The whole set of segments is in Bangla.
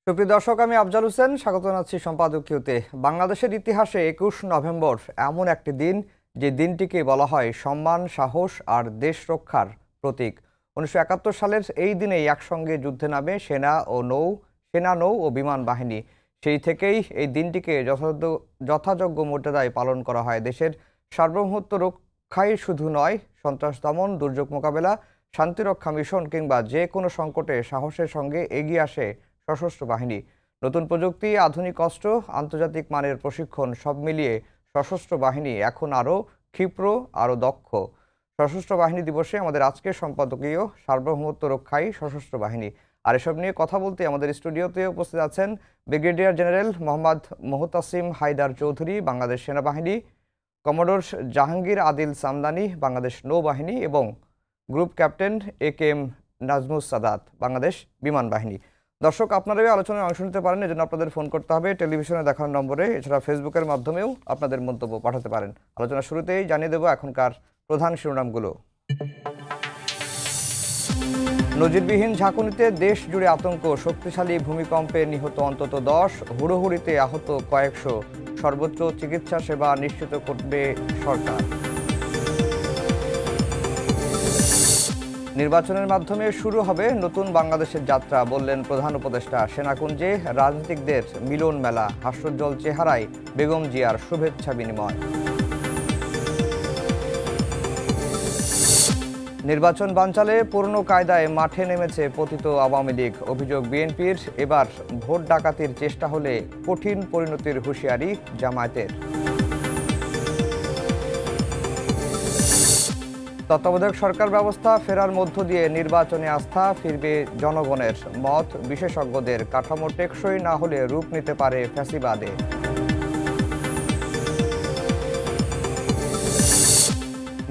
সুপ্রিয় দর্শক, আমি আফজাল হোসেন স্বাগত জানাচ্ছি সম্পাদকীয়তে। বাংলাদেশের ইতিহাসে ২১ নভেম্বর এমন একটি দিন, যে দিনটিকে বলা হয় সম্মান, সাহস আর দেশ রক্ষার প্রতীক। ১৯৭১ সালের এই দিনেই একসঙ্গে যুদ্ধে নামে সেনা, নৌ ও বিমান বাহিনী। সেই থেকেই এই দিনটিকে যথাযোগ্য মর্যাদায় পালন করা হয়। দেশের সার্বভৌমত্ব রক্ষাই শুধু নয়, সন্ত্রাস দমন, দুর্যোগ মোকাবেলা, শান্তিরক্ষা মিশন কিংবা যে কোনো সংকটে সাহসের সঙ্গে এগিয়ে আসে সশস্ত্র বাহিনী। নতুন প্রযুক্তি, আধুনিক অস্ত্র, আন্তর্জাতিক মানের প্রশিক্ষণ সব মিলিয়ে সশস্ত্র বাহিনী এখন আরও ক্ষিপ্র, আরও দক্ষ। সশস্ত্র বাহিনী দিবসে আমাদের আজকের সম্পাদকীয় সার্বভৌমত্ব রক্ষাই সশস্ত্র বাহিনী। আর এসব নিয়ে কথা বলতে আমাদের স্টুডিওতে উপস্থিত আছেন ব্রিগেডিয়ার জেনারেল মোহাম্মদ মোহতাসিম হায়দার চৌধুরী, বাংলাদেশ সেনাবাহিনী; কমোডোর জাহাঙ্গীর আদিল সামদানি, বাংলাদেশ নৌবাহিনী; এবং group captain AKM Nazmus Sadat, Bangladesh বিমান বাহিনী। দর্শক, আপনারা এই আলোচনায় অংশ নিতে পারেন, এজন্য আপনাদের ফোন করতে হবে টেলিভিশনে দেখানো নম্বরে। এছাড়া ফেসবুকের মাধ্যমেও আপনাদের মন্তব্য পাঠাতে পারেন। আলোচনা শুরুতেই জানিয়ে দেব এখনকার প্রধান শিরোনামগুলো। নজিরবিহীন ঝাঁকুনিতে দেশ জুড়ে আতঙ্ক, শক্তিশালী ভূমিকম্পে নিহত অন্তত 10, হুড়োহুড়িতে আহত কয়েকশো। সর্বোচ্চ চিকিৎসা সেবা নিশ্চিত করবে সরকার। নির্বাচনের মাধ্যমে শুরু হবে নতুন বাংলাদেশের যাত্রা, বললেন প্রধান উপদেষ্টা। সেনাকুঞ্জে রাজনীতিকদের মিলন মেলা, হাস্যোজ্জ্বল চেহারায় বেগম জিয়ার শুভেচ্ছা বিনিময়। নির্বাচন বানচালে পুরনো কায়দায় মাঠে নেমেছে পতিত আওয়ামী লীগ। অভিযোগ বিএনপির, এবার ভোট ডাকাতির চেষ্টা হলে কঠিন পরিণতির হুঁশিয়ারি জামায়াতের। তত্ত্বাবধায়ক সরকার ব্যবস্থা ফেরার মধ্য দিয়ে নির্বাচনে আস্থা ফিরবে জনগণের, মত বিশেষজ্ঞদের। কাঠামো টেকসই না হলে রূপ নিতে পারে ফ্যাসিবাদে।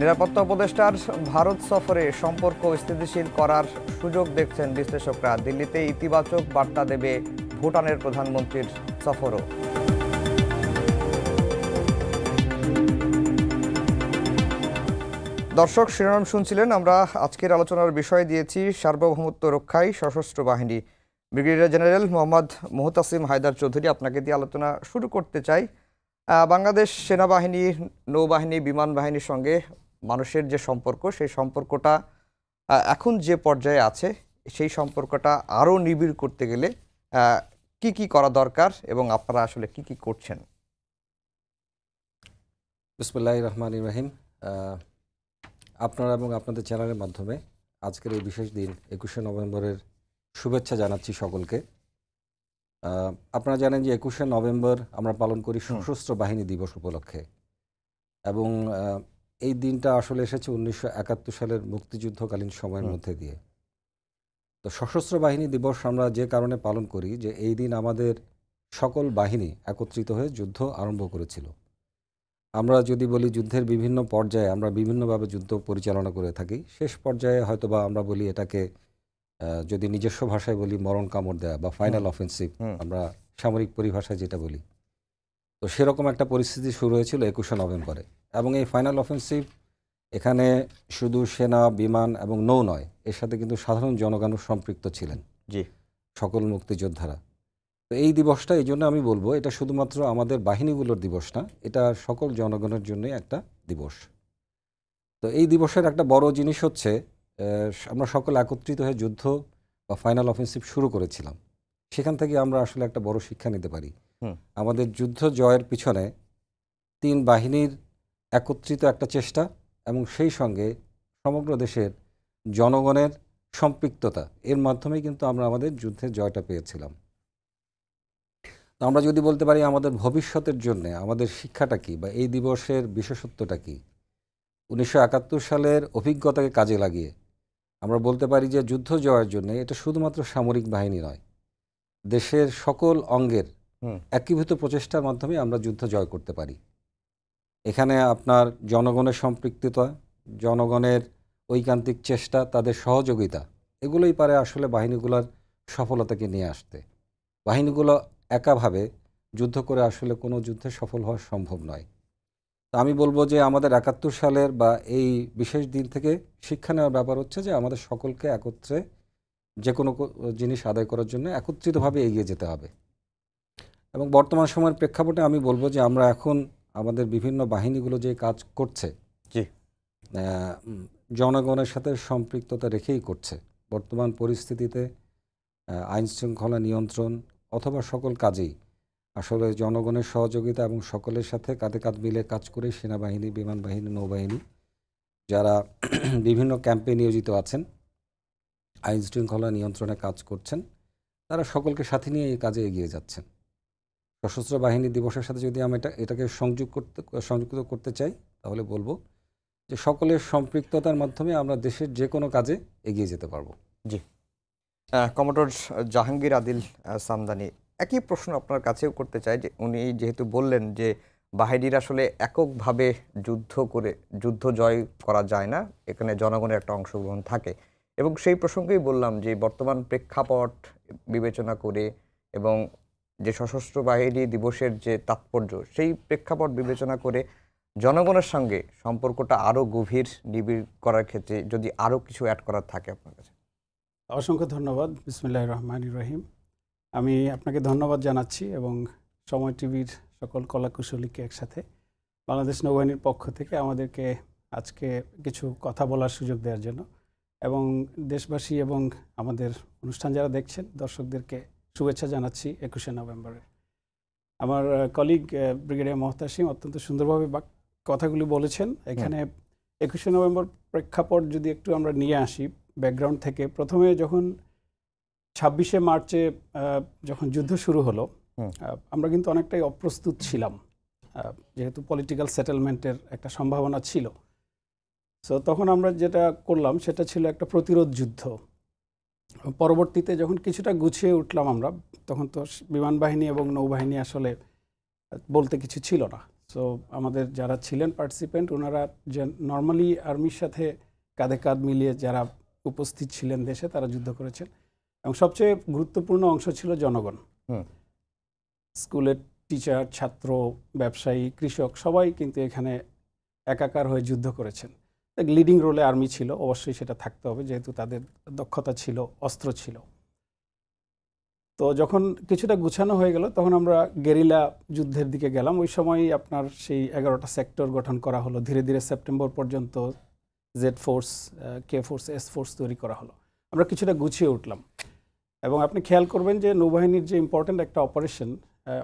নিরাপত্তা উপদেষ্টার ভারত সফরে সম্পর্ক স্থিতিশীল করার সুযোগ দেখছেন বিশ্লেষকরা। দিল্লিতে ইতিবাচক বার্তা দেবে ভুটানের প্রধানমন্ত্রীর সফরও। দর্শক, শিরোনাম শুনছিলেন। আমরা আজকের আলোচনার বিষয় দিয়েছি সার্বভৌমত্ব রক্ষায় সশস্ত্র বাহিনী। ব্রিগেডিয়ার জেনারেল মোহাম্মদ মোহতাসিম হায়দার চৌধুরী, আপনাকে দিয়ে আলোচনা শুরু করতে চাই। বাংলাদেশ সেনাবাহিনী, নৌবাহিনী, বিমান বাহিনীর সঙ্গে মানুষের যে সম্পর্ক, সেই সম্পর্কটা এখন যে পর্যায়ে আছে, সেই সম্পর্কটা আরও নিবিড় করতে গেলে কি কি করা দরকার এবং আপনারা আসলে কি কি করছেন? বিসমিল্লাহির রহমানির রহিম। আপনারা এবং আপনাদের চ্যানেলের মাধ্যমে আজকের এই বিশেষ দিন 21শে নভেম্বরের শুভেচ্ছা জানাচ্ছি সকলকে। আপনারা জানেন যে 21শে নভেম্বর আমরা পালন করি সশস্ত্র বাহিনী দিবস উপলক্ষে, এবং এই দিনটা আসলে এসেছে 1971 সালের মুক্তিযুদ্ধকালীন সময়ের মধ্যে দিয়ে। তো সশস্ত্র বাহিনী দিবস আমরা যে কারণে পালন করি, যে এই দিন আমাদের সকল বাহিনী একত্রিত হয়ে যুদ্ধ আরম্ভ করেছিল। আমরা যদি বলি যুদ্ধের বিভিন্ন পর্যায়ে আমরা বিভিন্নভাবে যুদ্ধ পরিচালনা করে থাকি। শেষ পর্যায়ে হয়তোবা আমরা বলি এটাকে, যদি নিজস্ব ভাষায় বলি, মরণ কামড় দেয়া বা ফাইনাল অফেন্সিভ, আমরা সামরিক পরিভাষায় যেটা বলি। তো সেরকম একটা পরিস্থিতি শুরু হয়েছিল 21শে নভেম্বরে, এবং এই ফাইনাল অফেন্সিভ এখানে শুধু সেনা, বিমান এবং নৌ নয়, এর সাথে কিন্তু সাধারণ জনগণও সম্পৃক্ত ছিলেন, জি, সকল মুক্তিযোদ্ধারা। তো এই দিবসটা, এই জন্য আমি বলবো, এটা শুধুমাত্র আমাদের বাহিনীগুলোর দিবস না, এটা সকল জনগণের জন্যই একটা দিবস। তো এই দিবসের একটা বড় জিনিস হচ্ছে, আমরা সকল একত্রিত হয়ে যুদ্ধ বা ফাইনাল অফেন্সিভ শুরু করেছিলাম। সেখান থেকে আমরা আসলে একটা বড় শিক্ষা নিতে পারি। আমাদের যুদ্ধ জয়ের পিছনে 3 বাহিনীর একত্রিত একটা চেষ্টা, এবং সেই সঙ্গে সমগ্র দেশের জনগণের সম্পৃক্ততা, এর মাধ্যমে কিন্তু আমরা আমাদের যুদ্ধের জয়টা পেয়েছিলাম। তো আমরা যদি বলতে পারি আমাদের ভবিষ্যতের জন্য আমাদের শিক্ষাটা কী, বা এই দিবসের বিশেষত্বটা কী, 1971 সালের অভিজ্ঞতাকে কাজে লাগিয়ে আমরা বলতে পারি যে যুদ্ধ জয়ের জন্য এটা শুধুমাত্র সামরিক বাহিনী নয়, দেশের সকল অঙ্গের একীভূত প্রচেষ্টার মাধ্যমে আমরা যুদ্ধ জয় করতে পারি। এখানে আপনার জনগণের সম্পৃক্ততা, জনগণের ঐকান্তিক চেষ্টা, তাদের সহযোগিতা, এগুলোই পারে আসলে বাহিনীগুলোর সফলতাকে নিয়ে আসতে। বাহিনীগুলো একাভাবে যুদ্ধ করে আসলে কোনো যুদ্ধে সফল হওয়া সম্ভব নয়। তো আমি বলবো যে আমাদের 71 সালের বা এই বিশেষ দিন থেকে শিক্ষা নেওয়ার ব্যাপার হচ্ছে যে আমাদের সকলকে একত্রে যে কোনো জিনিস আদায় করার জন্য একত্রিতভাবে এগিয়ে যেতে হবে। এবং বর্তমান সময়ের প্রেক্ষাপটে আমি বলবো যে আমরা এখন আমাদের বিভিন্ন বাহিনীগুলো যে কাজ করছে জি জনগণের সাথে সম্পৃক্ততা রেখেই করছে। বর্তমান পরিস্থিতিতে আইন শৃঙ্খলা নিয়ন্ত্রণ অথবা সকল কাজেই আসলে জনগণের সহযোগিতা এবং সকলের সাথে কাঁধে কাঁধ মিলে কাজ করে সেনাবাহিনী, বিমান বাহিনী, নৌবাহিনী যারা বিভিন্ন ক্যাম্পে নিয়োজিত আছেন, আইন শৃঙ্খলা নিয়ন্ত্রণে কাজ করছেন, তারা সকলকে সাথে নিয়ে এই কাজে এগিয়ে যাচ্ছেন। সশস্ত্র বাহিনী দিবসের সাথে যদি আমি এটাকে সংযুক্ত করতে চাই, তাহলে বলবো যে সকলের সম্পৃক্ততার মাধ্যমে আমরা দেশের যে কোনো কাজে এগিয়ে যেতে পারবো। জি কমোডর জাহাঙ্গীর আদিল সামদানি, একই প্রশ্ন আপনার কাছেও করতে চাই যে উনি যেহেতু বললেন যে বাহিনীর আসলে এককভাবে যুদ্ধ জয় করা যায় না, এখানে জনগণের একটা অংশগ্রহণ থাকে, এবং সেই প্রসঙ্গেই বললাম যে বর্তমান প্রেক্ষাপট বিবেচনা করে এবং যে সশস্ত্র বাহিনী দিবসের যে তাৎপর্য, সেই প্রেক্ষাপট বিবেচনা করে জনগণের সঙ্গে সম্পর্কটা আরও গভীর নিবিড় করার ক্ষেত্রে যদি আরও কিছু অ্যাড করার থাকে আপনার কাছে। অসংখ্য ধন্যবাদ। বিসমিল্লাহির রহমানির রহিম। আমি আপনাকে ধন্যবাদ জানাচ্ছি এবং সময় টিভির সকল কলাকুশলীকে একসাথে বাংলাদেশ নৌবাহিনীর পক্ষ থেকে আমাদেরকে আজকে কিছু কথা বলার সুযোগ দেওয়ার জন্য, এবং দেশবাসী এবং আমাদের অনুষ্ঠান যারা দেখছেন দর্শকদেরকে শুভেচ্ছা জানাচ্ছি 21শে নভেম্বরের। আমার কলিগ ব্রিগেডিয়ার মোহতাসিম অত্যন্ত সুন্দরভাবে কথাগুলি বলেছেন। এখানে 21শে নভেম্বর প্রেক্ষাপট যদি একটু আমরা নিয়ে আসি ব্যাকগ্রাউন্ড থেকে, প্রথমে যখন 26শে মার্চে যখন যুদ্ধ শুরু হলো, আমরা কিন্তু অনেকটাই অপ্রস্তুত ছিলাম, যেহেতু পলিটিক্যাল সেটেলমেন্টের একটা সম্ভাবনা ছিল। সো তখন আমরা যেটা করলাম সেটা ছিল একটা প্রতিরোধ যুদ্ধ। পরবর্তীতে যখন কিছুটা গুছিয়ে উঠলাম আমরা, তখন তো বিমান বাহিনী এবং নৌবাহিনী আসলে বলতে কিছু ছিল না। সো আমাদের যারা ছিলেন পার্টিসিপেন্ট, ওনারা যে নর্মালি আর্মির সাথে কাঁধে কাঁধ মিলিয়ে যারা উপস্থিত ছিলেন দেশে, তারা যুদ্ধ করেছেন। এবং সবচেয়ে গুরুত্বপূর্ণ অংশ ছিল জনগণ। স্কুলের টিচার, ছাত্র, ব্যবসায়ী, কৃষক সবাই কিন্তু এখানে একাকার হয়ে যুদ্ধ করেছেন। লিডিং রোলে আর্মি ছিল, অবশ্যই সেটা থাকতে হবে যেহেতু তাদের দক্ষতা ছিল, অস্ত্র ছিল। তো যখন কিছুটা গুছানো হয়ে গেল, তখন আমরা গেরিলা যুদ্ধের দিকে গেলাম। ওই সময়ই আপনার সেই 11টা সেক্টর গঠন করা হলো। ধীরে ধীরে সেপ্টেম্বর পর্যন্ত Z force, K force, S force তৈরি করা হলো। আমরা কিছুটা গুছিয়ে উঠলাম। এবং আপনি খেয়াল করবেন যে নৌবাহিনীর যে ইম্পর্ট্যান্ট একটা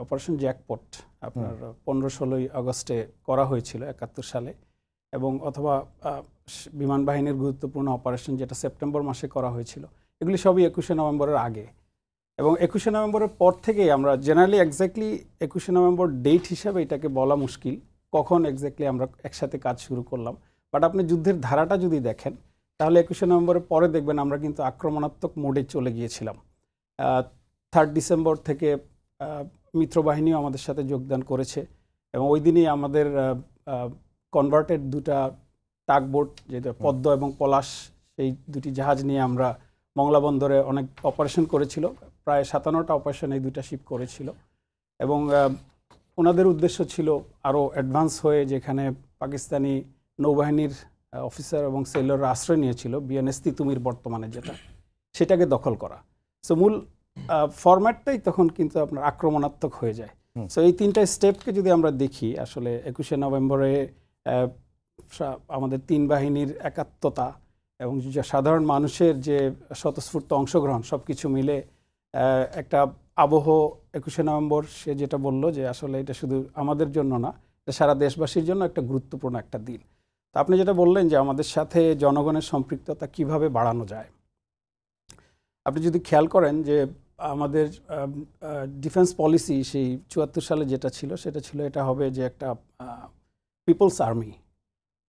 অপারেশন জ্যাকপট আপনার 15-16 আগস্টে করা হয়েছিল 71 সালে, এবং অথবা বিমান বাহিনীর গুরুত্বপূর্ণ অপারেশন যেটা সেপ্টেম্বর মাসে করা হয়েছিল, এগুলি সবই 21শে নভেম্বরের আগে। এবং 21শে নভেম্বরের পর থেকেই আমরা জেনারেলি এক্স্যাক্টলি 21শে নভেম্বর ডেট হিসাবে এটাকে বলা মুশকিল কখন এক্স্যাক্টলি আমরা একসাথে কাজ শুরু করলাম। বাট আপনি যুদ্ধের ধারাটা যদি দেখেন, তাহলে 21শে নভেম্বরের পরে দেখবেন আমরা কিন্তু আক্রমণাত্মক মোডে চলে গিয়েছিলাম। 3 ডিসেম্বর থেকে মিত্রবাহিনীও আমাদের সাথে যোগদান করেছে, এবং ওই দিনই আমাদের কনভার্টেড 2টা টাগবোট, যেটা পদ্ম এবং পলাশ, সেই 2টি জাহাজ নিয়ে আমরা মংলা বন্দরে অনেক অপারেশন করেছিল। প্রায় 57টা অপারেশন এই 2টা শিপ করেছিল। এবং ওনাদের উদ্দেশ্য ছিল আরও অ্যাডভান্স হয়ে, যেখানে পাকিস্তানি নৌবাহিনীর অফিসার এবং সেলররা আশ্রয় নিয়েছিল, বিএনএস তিতুমির বর্তমানে যেটা, সেটাকে দখল করা। সো মূল ফরম্যাটটাই তখন কিন্তু আপনার আক্রমণাত্মক হয়ে যায়। সো এই 3টা স্টেপকে যদি আমরা দেখি, আসলে 21শে নভেম্বরে আমাদের 3 বাহিনীর একাত্মতা এবং সাধারণ মানুষের যে স্বতঃস্ফূর্ত অংশগ্রহণ, সব কিছু মিলে একটা আবহ 21শে নভেম্বর, সে যেটা বললো যে আসলে এটা শুধু আমাদের জন্য না, এটা সারা দেশবাসীর জন্য একটা গুরুত্বপূর্ণ একটা দিন। তো আপনি যেটা বললেন যে আমাদের সাথে জনগণের সম্পৃক্ততা কিভাবে বাড়ানো যায়, আপনি যদি খেয়াল করেন যে আমাদের ডিফেন্স পলিসি সেই 74 সালে যেটা ছিল, সেটা ছিল এটা হবে যে একটা পিপলস আর্মি,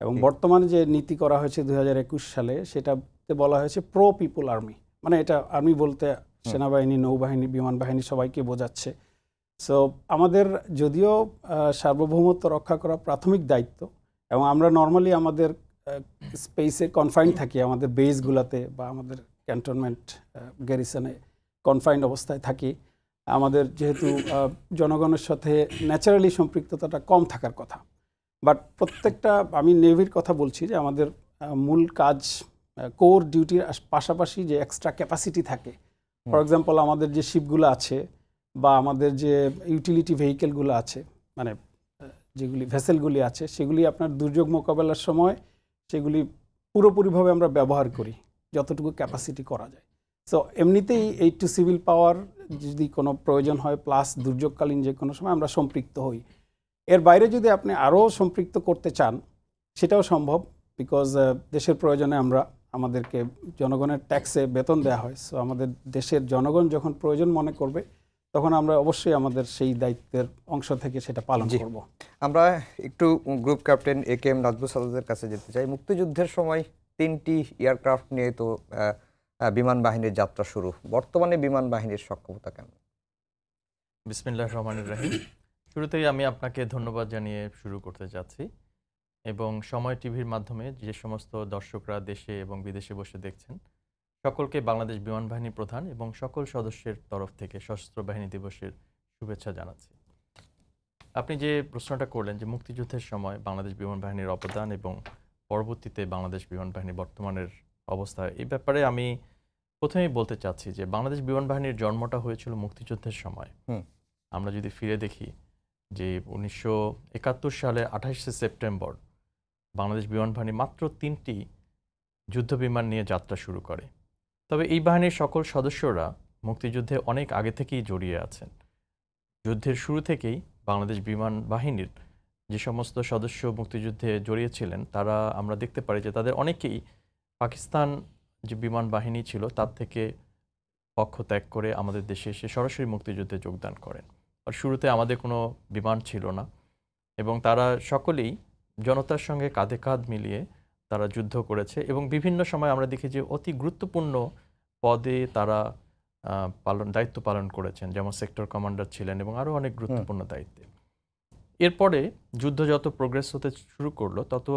এবং বর্তমানে যে নীতি করা হয়েছে 2021 সালে, সেটাতে বলা হয়েছে প্রো পিপল আর্মি। মানে এটা আর্মি বলতে সেনাবাহিনী, নৌবাহিনী, বিমান বাহিনী সবাইকে বোঝাচ্ছে। সো আমাদের যদিও সার্বভৌমত্ব রক্ষা করা প্রাথমিক দায়িত্ব, এবং আমরা নর্মালি আমাদের স্পেসে কনফাইন্ড থাকি, আমাদের বেসগুলোতে বা আমাদের ক্যান্টনমেন্ট গ্যারিসনে কনফাইন্ড অবস্থায় থাকি। আমাদের যেহেতু জনগণের সাথে ন্যাচারালি সম্পৃক্ততাটা কম থাকার কথা, বাট প্রত্যেকটা, আমি নেভির কথা বলছি যে আমাদের মূল কাজ কোর ডিউটির পাশাপাশি যে এক্সট্রা ক্যাপাসিটি থাকে, ফর এক্সাম্পল আমাদের যে শিপগুলো আছে বা আমাদের যে ইউটিলিটি ভেহিকেলগুলো আছে, মানে যেগুলি ভেসেলগুলি আছে, সেগুলি আপনার দুর্যোগ মোকাবেলার সময় সেগুলি পুরোপুরিভাবে আমরা ব্যবহার করি যতটুকু ক্যাপাসিটি করা যায়। সো এমনিতেই এই টু সিভিল পাওয়ার যদি কোনো প্রয়োজন হয়, প্লাস দুর্যোগকালীন যে কোনো সময় আমরা সম্পৃক্ত হই। এর বাইরে যদি আপনি আরও সম্পৃক্ত করতে চান সেটাও সম্ভব, বিকজ দেশের প্রয়োজনে আমাদেরকে জনগণের ট্যাক্সে বেতন দেওয়া হয়। সো আমাদের দেশের জনগণ যখন প্রয়োজন মনে করবে তখন আমরা অবশ্যই আমাদের সেই দায়িত্বের অংশ থেকে সেটা পালন করব। আমরা একটু গ্রুপ ক্যাপ্টেন AKM নাজবুল সালাদের কাছে যেতে চাই। মুক্তিযুদ্ধের সময় 3টি এয়ারক্রাফট নিয়ে তো বিমান বাহিনীর যাত্রা শুরু। বর্তমানে বিমান বাহিনীর সক্ষমতা কেমন? বিসমিল্লাহির রহমানির রহিম। শুরুতেই আমি আপনাকে ধন্যবাদ জানিয়ে শুরু করতে যাচ্ছি, এবং সময় টিভির মাধ্যমে যে সমস্ত দর্শকরা দেশে এবং বিদেশে বসে দেখছেন সকলকে বাংলাদেশ বিমান বাহিনী প্রধান এবং সকল সদস্যের তরফ থেকে সশস্ত্র বাহিনী দিবসের শুভেচ্ছা জানাচ্ছি। আপনি যে প্রশ্নটা করলেন যে মুক্তিযুদ্ধের সময় বাংলাদেশ বিমান বাহিনীর অবদান এবং পরবর্তীতে বাংলাদেশ বিমান বাহিনী বর্তমানের অবস্থা, এই ব্যাপারে আমি প্রথমেই বলতে চাচ্ছি যে বাংলাদেশ বিমান বাহিনীর জন্মটা হয়েছিল মুক্তিযুদ্ধের সময়। আমরা যদি ফিরে দেখি যে 1971 সালে 28শে সেপ্টেম্বর বাংলাদেশ বিমান বাহিনী মাত্র 3টি যুদ্ধ বিমান নিয়ে যাত্রা শুরু করে। তবে এই বাহিনীর সকল সদস্যরা মুক্তিযুদ্ধে অনেক আগে থেকেই জড়িয়ে আছেন। যুদ্ধের শুরু থেকেই বাংলাদেশ বিমান বাহিনীর যে সমস্ত সদস্য মুক্তিযুদ্ধে জড়িয়েছিলেন তারা আমরা দেখতে পারি যে তাদের অনেকেই পাকিস্তান যে বিমান বাহিনী ছিল তার থেকে পক্ষ ত্যাগ করে আমাদের দেশে এসে সরাসরি মুক্তিযুদ্ধে যোগদান করেন। আর শুরুতে আমাদের কোনো বিমান ছিল না, এবং তারা সকলেই জনতার সঙ্গে কাঁধে কাঁধ মিলিয়ে তারা যুদ্ধ করেছে, এবং বিভিন্ন সময় আমরা দেখি যে অতি গুরুত্বপূর্ণ পদে তারা দায়িত্ব পালন করেছেন, যেমন সেক্টর কমান্ডার ছিলেন এবং আরও অনেক গুরুত্বপূর্ণ দায়িত্বে। এরপরে যুদ্ধ যত প্রোগ্রেস হতে শুরু করলো তত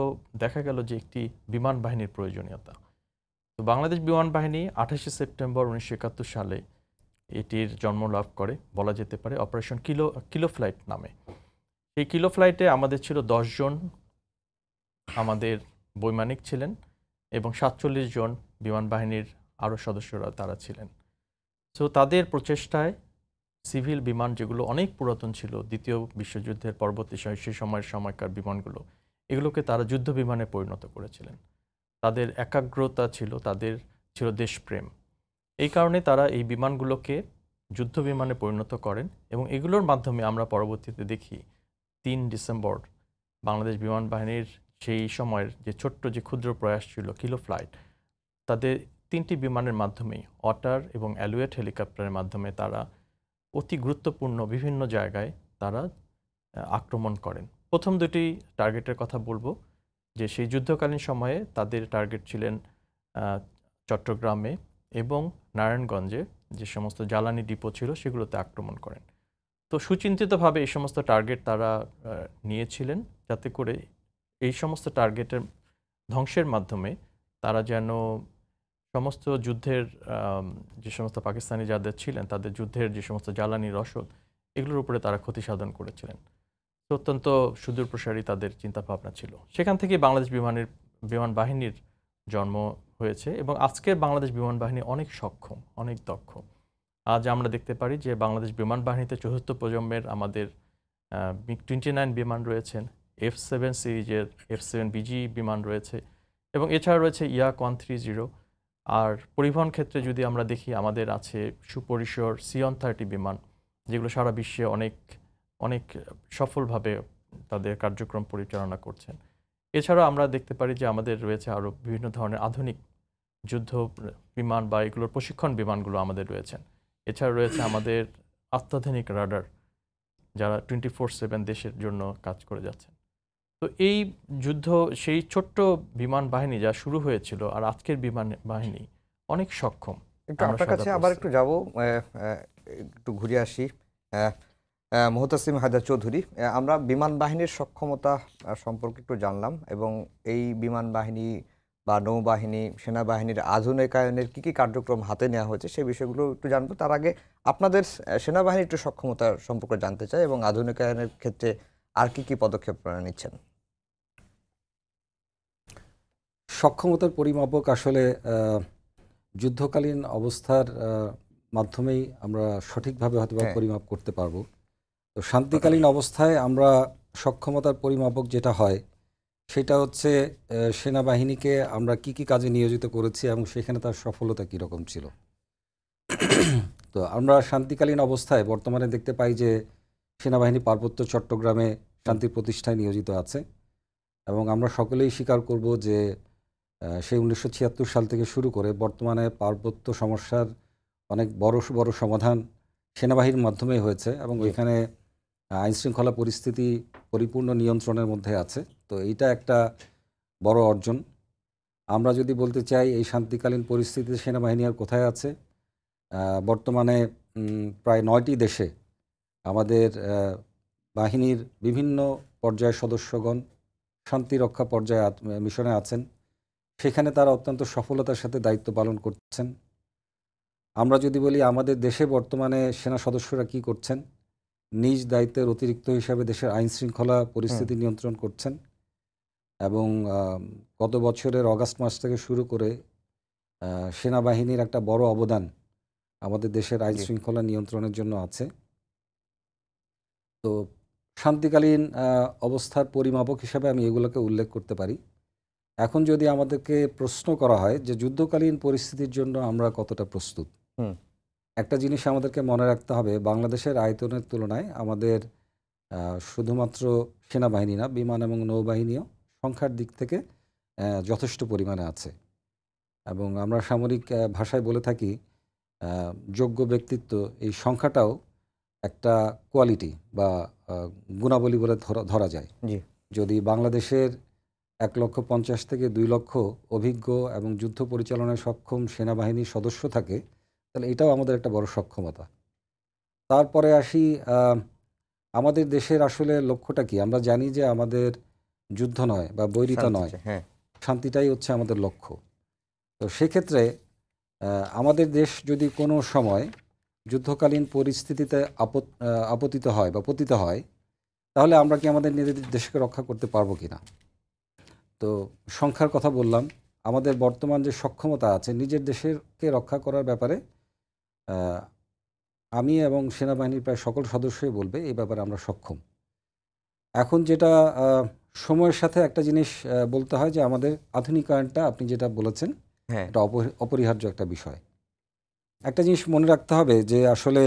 দেখা গেল যে একটি বিমান বাহিনীর প্রয়োজনীয়তা। তো বাংলাদেশ বিমান বাহিনী 28শে সেপ্টেম্বর 1971 সালে এটির জন্ম লাভ করে, বলা যেতে পারে অপারেশন কিলো ফ্লাইট নামে। এই কিলো ফ্লাইটে আমাদের ছিল 10 জন আমাদের বৈমানিক ছিলেন এবং 47 জন বিমান বাহিনীর আরও সদস্যরা তারা ছিলেন। সো তাদের প্রচেষ্টায় সিভিল বিমান যেগুলো অনেক পুরাতন ছিল, দ্বিতীয় বিশ্বযুদ্ধের পরবর্তী সেই সময়কার বিমানগুলো, এগুলোকে তারা যুদ্ধ বিমানে পরিণত করেছিলেন। তাদের একাগ্রতা ছিল, তাদের ছিল দেশপ্রেম। এই কারণে তারা এই বিমানগুলোকে যুদ্ধ বিমানে পরিণত করেন, এবং এগুলোর মাধ্যমে আমরা পরবর্তীতে দেখি 3 ডিসেম্বর বাংলাদেশ বিমান বাহিনীর সেই সময়ের যে ছোট্ট যে ক্ষুদ্র প্রয়াস ছিল কিলো ফ্লাইট, তাদের 3টি বিমানের মাধ্যমেই অটার এবং অ্যালুয়েট হেলিকপ্টারের মাধ্যমে তারা অতি গুরুত্বপূর্ণ বিভিন্ন জায়গায় তারা আক্রমণ করেন। প্রথম 2টি টার্গেটের কথা বলবো যে সেই যুদ্ধকালীন সময়ে তাদের টার্গেট ছিলেন চট্টগ্রামে এবং নারায়ণগঞ্জে যে সমস্ত জ্বালানি ডিপো ছিল সেগুলোতে আক্রমণ করেন। তো সুচিন্তিতভাবে এই সমস্ত টার্গেট তারা নিয়েছিলেন, যাতে করে এই সমস্ত টার্গেটের ধ্বংসের মাধ্যমে তারা যেন সমস্ত যুদ্ধের যে সমস্ত পাকিস্তানি যাদের ছিলেন তাদের যুদ্ধের যে সমস্ত জ্বালানি রসদ, এগুলোর উপরে তারা ক্ষতি সাধন করেছিলেন। তো অত্যন্ত সুদূর প্রসারী তাদের চিন্তাভাবনা ছিল। সেখান থেকে বাংলাদেশ বিমান বাহিনীর জন্ম হয়েছে, এবং আজকের বাংলাদেশ বিমান বাহিনী অনেক সক্ষম, অনেক দক্ষ। আজ আমরা দেখতে পারি যে বাংলাদেশ বিমান বাহিনীতে 4র্থ প্রজন্মের আমাদের MiG-29 বিমান রয়েছেন, F-7 সিরিজের F-7BG বিমান রয়েছে, এবং এছাড়া রয়েছে ইয়াক 130। আর পরিবহন ক্ষেত্রে যদি আমরা দেখি আমাদের আছে সুপরিসর C-130 বিমান, যেগুলো সারা বিশ্বে অনেক সফলভাবে তাদের কার্যক্রম পরিচালনা করছেন। এছাড়াও আমরা দেখতে পারি যে আমাদের রয়েছে আরও বিভিন্ন ধরনের আধুনিক যুদ্ধ বিমান বা এগুলোর প্রশিক্ষণ বিমানগুলো আমাদের রয়েছেন। এছাড়া রয়েছে আমাদের অত্যাধুনিক রাডার, যারা 24/7 দেশের জন্য কাজ করে যাচ্ছেন। তো এই যুদ্ধ সেই ছোট্ট বিমান বাহিনী যা শুরু হয়েছিল, আর আজকের বিমান বাহিনী অনেক সক্ষম। একটু আপনার কাছে আবার একটু যাব, একটু ঘুরে আসি। মুহতাসিম হায়দার চৌধুরী, আমরা বিমান বাহিনীর সক্ষমতা সম্পর্কে একটু জানলাম, এবং এই বিমান বাহিনী বা নৌবাহিনী সেনাবাহিনীর আধুনিকায়নের কী কী কার্যক্রম হাতে নেওয়া হয়েছে সেই বিষয়গুলো একটু জানবো। তার আগে আপনাদের সেনাবাহিনীর একটু সক্ষমতা সম্পর্কে জানতে চাই, এবং আধুনিকায়নের ক্ষেত্রে আর কি কি পদক্ষেপ নিচ্ছেন। সক্ষমতার পরিমাপক আসলে যুদ্ধকালীন অবস্থার মাধ্যমেই আমরা সঠিকভাবে হয়তো পরিমাপ করতে পারবো। তো শান্তিকালীন অবস্থায় আমরা সক্ষমতার পরিমাপক যেটা হয় সেটা হচ্ছে সেনাবাহিনীকে আমরা কি কি কাজে নিয়োজিত করেছি এবং সেখানে তার সফলতা কীরকম ছিল। তো আমরা শান্তিকালীন অবস্থায় বর্তমানে দেখতে পাই যে সেনাবাহিনী পার্বত্য চট্টগ্রামে শান্তি প্রতিষ্ঠায় নিয়োজিত আছে এবং আমরা সকলেই স্বীকার করব যে সেই 1976 সাল থেকে শুরু করে বর্তমানে পার্বত্য সমস্যার অনেক বড় বড় সমাধান সেনাবাহিনীর মাধ্যমেই হয়েছে এবং এখানে আইনশৃঙ্খলা পরিস্থিতি পরিপূর্ণ নিয়ন্ত্রণের মধ্যে আছে। তো এইটা একটা বড় অর্জন। আমরা যদি বলতে চাই এই শান্তিকালীন পরিস্থিতিতে সেনাবাহিনী আর কোথায় আছে, বর্তমানে প্রায় 9টি দেশে আমাদের বাহিনীর বিভিন্ন পর্যায়ের সদস্যগণ শান্তিরক্ষা পর্যায়ে মিশনে আছেন। সেখানে তারা অত্যন্ত সফলতার সাথে দায়িত্ব পালন করছেন। আমরা যদি বলি আমাদের দেশে বর্তমানে সেনা সদস্যরা কি করছেন, নিজ দায়িত্বের অতিরিক্ত হিসাবে দেশের আইন শৃঙ্খলা পরিস্থিতি নিয়ন্ত্রণ করছেন এবং গত বছরের অগাস্ট মাস থেকে শুরু করে সেনাবাহিনীর একটা বড় অবদান আমাদের দেশের আইন শৃঙ্খলা নিয়ন্ত্রণের জন্য আছে। তো শান্তিকালীন অবস্থার পরিমাপক হিসাবে আমি এগুলোকে উল্লেখ করতে পারি। এখন যদি আমাদেরকে প্রশ্ন করা হয় যে যুদ্ধকালীন পরিস্থিতির জন্য আমরা কতটা প্রস্তুত, একটা জিনিস আমাদেরকে মনে রাখতে হবে, বাংলাদেশের আয়তনের তুলনায় আমাদের শুধুমাত্র সেনাবাহিনী না, বিমান এবং নৌবাহিনীও সংখ্যার দিক থেকে যথেষ্ট পরিমাণে আছে এবং আমরা সামরিক ভাষায় বলে থাকি যোগ্য ব্যক্তিত্ব, এই সংখ্যাটাও একটা কোয়ালিটি বা গুণাবলী বলে ধরা যায়। যদি বাংলাদেশের 1,50,000 থেকে 2 লক্ষ অভিজ্ঞ এবং যুদ্ধ পরিচালনায় সক্ষম সেনাবাহিনীর সদস্য থাকে, তাহলে এটাও আমাদের একটা বড় সক্ষমতা। তারপরে আসি আমাদের দেশের আসলে লক্ষ্যটা কি। আমরা জানি যে আমাদের যুদ্ধ নয় বা বৈরিতা নয়, শান্তিটাই হচ্ছে আমাদের লক্ষ্য। তো সেক্ষেত্রে আমাদের দেশ যদি কোনো সময় যুদ্ধকালীন পরিস্থিতিতে আপতিত হয় বা পতিত হয়, তাহলে আমরা কি আমাদের নিজেদের দেশকে রক্ষা করতে পারবো কিনা। তো সংখ্যার কথা বললাম, আমাদের বর্তমান যে সক্ষমতা আছে নিজের দেশকে রক্ষা করার ব্যাপারে আমি এবং সেনাবাহিনীর প্রায় সকল সদস্যই বলবে এই ব্যাপারে আমরা সক্ষম। এখন যেটা সময়ের সাথে একটা জিনিস বলতে হয় যে আমাদের আধুনিকায়নটা, আপনি যেটা বলেছেন, এটা অপরিহার্য একটা বিষয়। একটা জিনিস মনে রাখতে হবে যে আসলে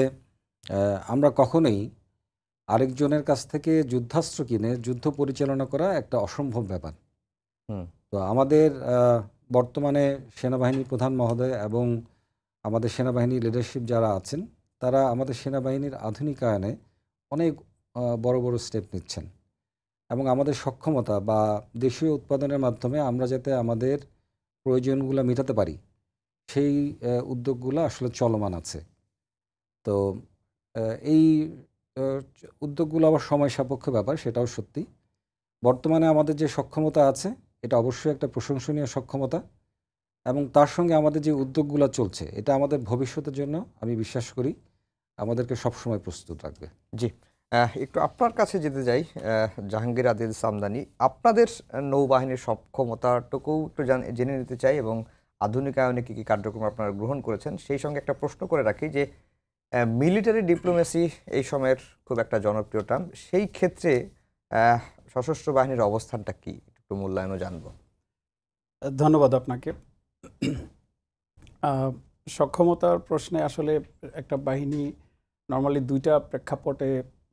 আমরা কখনোই আরেকজনের কাছ থেকে যুদ্ধাস্ত্র কিনে যুদ্ধ পরিচালনা করা একটা অসম্ভব ব্যাপার। তো আমাদের বর্তমানে সেনাবাহিনীর প্রধান মহোদয় এবং আমাদের সেনাবাহিনীর লিডারশিপ যারা আছেন, তারা আমাদের সেনাবাহিনীর আধুনিকায়নে অনেক বড় বড় স্টেপ নিচ্ছেন এবং আমাদের সক্ষমতা বা দেশীয় উৎপাদনের মাধ্যমে আমরা যাতে আমাদের প্রয়োজনগুলো মেটাতে পারি, সেই উদ্যোগগুলো আসলে চলমান আছে। তো এই উদ্যোগগুলো আবার সময় সাপেক্ষ ব্যাপার, সেটাও সত্যি। বর্তমানে আমাদের যে সক্ষমতা আছে এটা অবশ্যই একটা প্রশংসনীয় সক্ষমতা এবং তার সঙ্গে আমাদের যে উদ্যোগগুলো চলছে এটা আমাদের ভবিষ্যতের জন্য আমি বিশ্বাস করি আমাদেরকে সবসময় প্রস্তুত রাখবে। জি, একটু আপনার কাছে যেতে যাই, জাহাঙ্গীর আদিল সামদানি, আপনাদের নৌবাহিনীর সক্ষমতাটুকু একটু জেনে নিতে চাই এবং আধুনিকায়নে কী কী কার্যক্রম আপনারা গ্রহণ করেছেন। সেই সঙ্গে একটা প্রশ্ন করে রাখি যে মিলিটারি ডিপ্লোমেসি এই সময়ের খুব একটা জনপ্রিয় টার্ম, সেই ক্ষেত্রে সশস্ত্র বাহিনীর অবস্থানটা কি একটু মূল্যায়নও জানবো। ধন্যবাদ আপনাকে। সক্ষমতার প্রশ্নে আসলে একটা বাহিনী নর্মালি দুইটা প্রেক্ষাপটে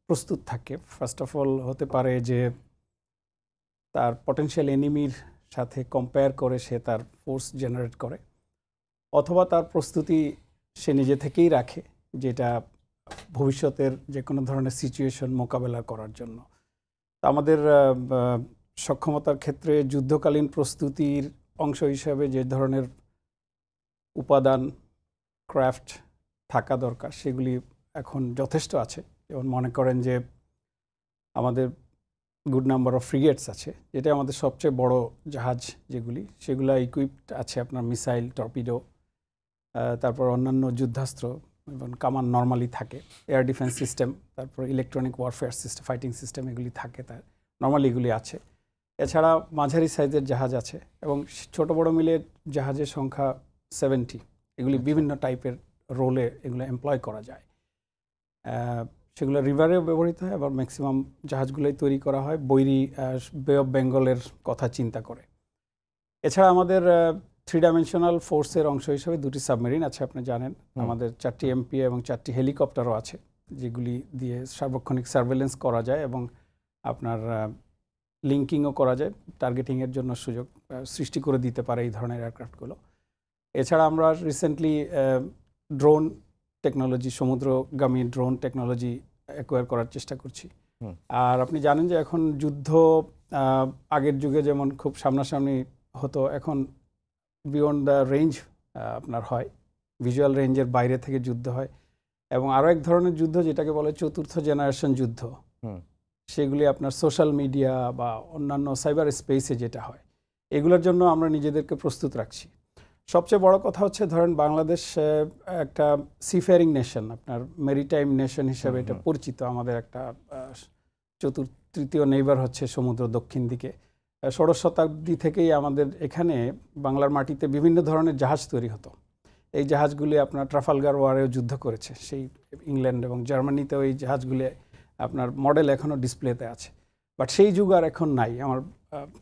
প্রস্তুত থাকে। ফার্স্ট অফ অল হতে পারে যে তার পটেনশিয়াল এনিমির সাথে কম্পেয়ার করে সে তার ফোর্স জেনারেট করে, অথবা তার প্রস্তুতি সে নিজে থেকেই রাখে, যেটা ভবিষ্যতের যে কোনো ধরনের সিচুয়েশন মোকাবেলা করার জন্য। আমাদের সক্ষমতার ক্ষেত্রে যুদ্ধকালীন প্রস্তুতির অংশ হিসাবে যে ধরনের উপাদান ক্রাফট থাকা দরকার সেগুলি এখন যথেষ্ট আছে। যেমন মনে করেন যে আমাদের গুড নাম্বার অফ ফ্রিগেটস আছে, যেটা আমাদের সবচেয়ে বড় জাহাজ, যেগুলি সেগুলো ইকুইপড আছে আপনার মিসাইল, টর্পিডো, তারপর অন্যান্য যুদ্ধাস্ত্র এবং কামান নর্মালি থাকে, এয়ার ডিফেন্স সিস্টেম, তারপর electronic warfare system, fighting system, এগুলি থাকে, তার নর্মালি এগুলি আছে। এছাড়া মাঝারি সাইজের জাহাজ আছে এবং ছোট বড় মিলে জাহাজের সংখ্যা 70। এগুলি বিভিন্ন টাইপের রোলে এগুলো এমপ্লয় করা যায়। সেগুলো রিভারে ব্যবহৃত হয়, আবার ম্যাক্সিমাম জাহাজগুলোই তৈরি করা হয় বৈরী বে অফ বেঙ্গলের কথা চিন্তা করে। এছাড়া আমাদের 3 ডাইমেনশনাল ফোর্সের অংশ হিসেবে 2টি সাবমেরিন আছে, আপনি জানেন। আমাদের 4টি এমপিএ এবং 4টি হেলিকপ্টারও আছে, যেগুলি দিয়ে সার্বক্ষণিক সার্ভেলেন্স করা যায় এবং আপনার লিঙ্কিংও করা যায়, টার্গেটিংয়ের জন্য সুযোগ সৃষ্টি করে দিতে পারে এই ধরনের এয়ারক্রাফটগুলো। এছাড়া আমরা রিসেন্টলি ড্রোন টেকনোলজি, সমুদ্রগামী ড্রোন টেকনোলজি অ্যাকোয়ার করার চেষ্টা করছি। আর আপনি জানেন যে এখন যুদ্ধ আগের যুগে যেমন খুব সামনাসামনি হতো, এখন বিয়ন্ড দ্য রেঞ্জ আপনার হয়, ভিজুয়াল রেঞ্জের বাইরে থেকে যুদ্ধ হয়। এবং আরও এক ধরনের যুদ্ধ যেটাকে বলে চতুর্থ জেনারেশন যুদ্ধ, সেগুলি আপনার সোশ্যাল মিডিয়া বা অন্যান্য সাইবার স্পেসে যেটা হয়, এগুলোর জন্য আমরা নিজেদেরকে প্রস্তুত রাখছি। সবচেয়ে বড় কথা হচ্ছে, ধরেন বাংলাদেশ একটা সিফেয়ারিং নেশন, আপনার মেরিটাইম নেশন হিসেবে এটা পরিচিত। আমাদের একটা তৃতীয় নেইবার হচ্ছে সমুদ্র দক্ষিণ দিকে। ষোড়শ শতাব্দী থেকেই আমাদের এখানে বাংলার মাটিতে বিভিন্ন ধরনের জাহাজ তৈরি হতো। এই জাহাজগুলি আপনার ট্রাফালগার ওয়ারেও যুদ্ধ করেছে, সেই ইংল্যান্ড এবং জার্মানিতেও এই জাহাজগুলি আপনার মডেল এখনও ডিসপ্লেতে আছে। বাট সেই যুগ আর এখন নাই। আমার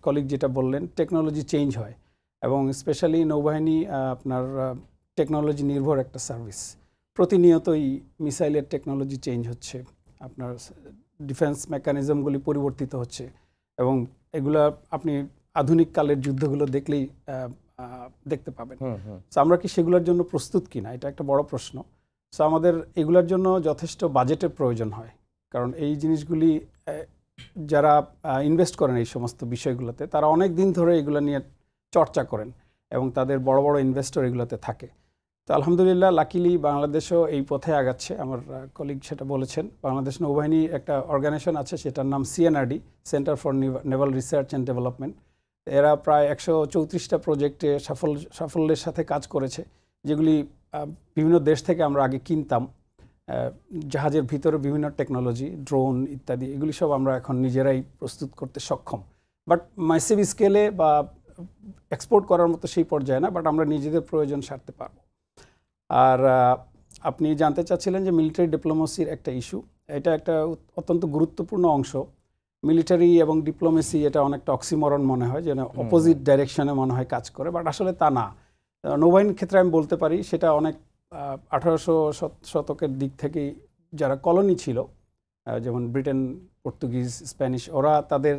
কলিগ যেটা বললেন, টেকনোলজি চেঞ্জ হয় এবং স্পেশালি নৌবাহিনী আপনার টেকনোলজি নির্ভর একটা সার্ভিস। প্রতিনিয়তই মিসাইলের টেকনোলজি চেঞ্জ হচ্ছে, আপনার ডিফেন্স মেকানিজমগুলি পরিবর্তিত হচ্ছে এবং এগুলা আপনি আধুনিক কালের যুদ্ধগুলো দেখলেই দেখতে পাবেন। সো আমরা কি সেগুলোর জন্য প্রস্তুত কিনা, এটা একটা বড় প্রশ্ন। সো আমাদের এগুলোর জন্য যথেষ্ট বাজেটের প্রয়োজন হয়, কারণ এই জিনিসগুলি যারা ইনভেস্ট করেন এই সমস্ত বিষয়গুলোতে, তারা অনেক দিন ধরে এগুলো নিয়ে চর্চা করেন এবং তাদের বড় বড় ইনভেস্টর এগুলোতে থাকে। তো আলহামদুলিল্লাহ, লাকিলি বাংলাদেশও এই পথে আগাচ্ছে। আমার কলিগ সেটা বলেছেন। বাংলাদেশ নৌবাহিনী একটা অর্গানাইজেশন আছে, সেটার নাম CNRD, centre for Naval research and development. এরা প্রায় 134টা প্রজেক্টে সাফল্যের সাথে কাজ করেছে, যেগুলি বিভিন্ন দেশ থেকে আমরা আগে কিনতাম। জাহাজের ভিতরে বিভিন্ন টেকনোলজি, ড্রোন ইত্যাদি, এগুলি সব আমরা এখন নিজেরাই প্রস্তুত করতে সক্ষম। বাট ম্যাসিভ স্কেলে বা এক্সপোর্ট করার মতো সেই পর্যায়ে না, বাট আমরা নিজেদের প্রয়োজন সারতে পারবো। আর আপনি জানতে চাচ্ছিলেন যে মিলিটারি ডিপ্লোমেসির একটা ইস্যু, এটা একটা অত্যন্ত গুরুত্বপূর্ণ অংশ। মিলিটারি এবং ডিপ্লোমেসি এটা অনেকটা অক্সিমরন মনে হয়, যেন অপোজিট ডাইরেকশনে মনে হয় কাজ করে, বাট আসলে তা না। নৌবাহিনীর ক্ষেত্রে আমি বলতে পারি সেটা অনেক 1800 শতকের দিক থেকেই যারা কলোনি ছিল, যেমন ব্রিটেন, পর্তুগিজ, স্প্যানিশ, ওরা তাদের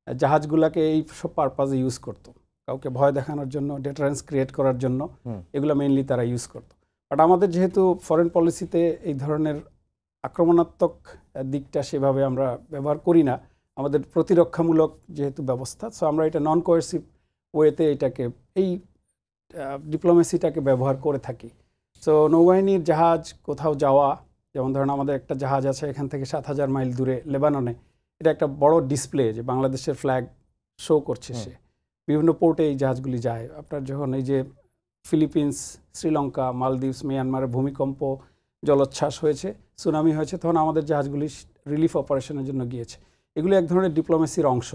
জাহাজগুলোকে এই সব পারপাজে ইউজ করতো। কাউকে ভয় দেখানোর জন্য, ডেটারেন্স ক্রিয়েট করার জন্য এগুলো মেইনলি তারা ইউজ করতো। বাট আমাদের যেহেতু ফরেন পলিসিতে এই ধরনের আক্রমণাত্মক দিকটা সেভাবে আমরা ব্যবহার করি না, আমাদের প্রতিরক্ষামূলক যেহেতু ব্যবস্থা, সো আমরা এটা নন কোয়ার্সিভ ওয়েতে এটাকে এই ডিপ্লোমেসিটাকে ব্যবহার করে থাকি। সো নৌবাহিনীর জাহাজ কোথাও যাওয়া, যেমন ধরেন আমাদের একটা জাহাজ আছে এখান থেকে 7000 মাইল দূরে লেবাননে, এটা একটা বড় ডিসপ্লে যে বাংলাদেশের ফ্ল্যাগ শো করছে। সে বিভিন্ন পোর্টে এই জাহাজগুলি যায়। আপনার যখন এই যে ফিলিপিন্স, শ্রীলঙ্কা, মালদ্বীপস, মিয়ানমারে ভূমিকম্প, জলোচ্ছ্বাস হয়েছে, সুনামি হয়েছে, তখন আমাদের জাহাজগুলি রিলিফ অপারেশনের জন্য গিয়েছে। এগুলি এক ধরনের ডিপ্লোমেসির অংশ।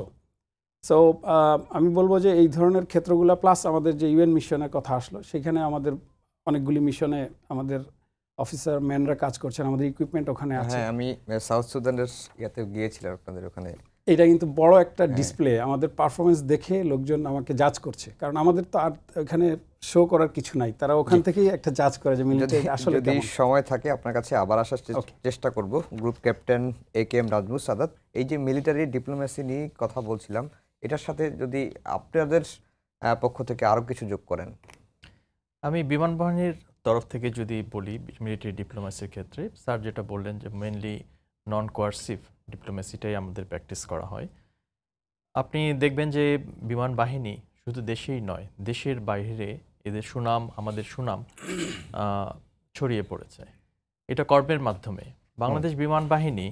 সো আমি বলবো যে এই ধরনের ক্ষেত্রগুলো, প্লাস আমাদের যে UN মিশনের কথা আসলো, সেখানে আমাদের অনেকগুলি মিশনে আমাদের অফিসার ম্যানরা কাজ করছেন, আমাদের ইকুইপমেন্ট ওখানে আছে। হ্যাঁ, আমি সাউথ সুদানের ইয়াতে গিয়েছিলাম আপনাদের ওখানে। এটা কিন্তু বড় একটা ডিসপ্লে, আমাদের পারফরমেন্স দেখে লোকজন আমাকে জাজ করছে, কারণ আমাদের তো আর ওখানে শো করার কিছু নাই, তারা ওখান থেকেই একটা জাজ করে যে মিলিটারি আসলে যদি সময় থাকে আপনার কাছে আবার আসার চেষ্টা করব। Group captain AKM Nazmus Sadat, এই যে মিলিটারি ডিপ্লোমেসি নিয়ে কথা বলছিলাম, এটার সাথে যদি আপনাদের পক্ষ থেকে আরও কিছু যোগ করেন। আমি বিমান বাহিনীর তরফ থেকে যদি বলি, মিলিটারি ডিপ্লোমেসির ক্ষেত্রে স্যার যেটা বললেন যে মেইনলি নন কোয়ার্সিভ ডিপ্লোমেসিটাই আমাদের প্র্যাকটিস করা হয়। আপনি দেখবেন যে বিমান বাহিনী শুধু দেশেই নয়, দেশের বাইরে এদের সুনাম, আমাদের সুনাম ছড়িয়ে পড়েছে। এটা কর্মের মাধ্যমে বাংলাদেশ বিমান বাহিনী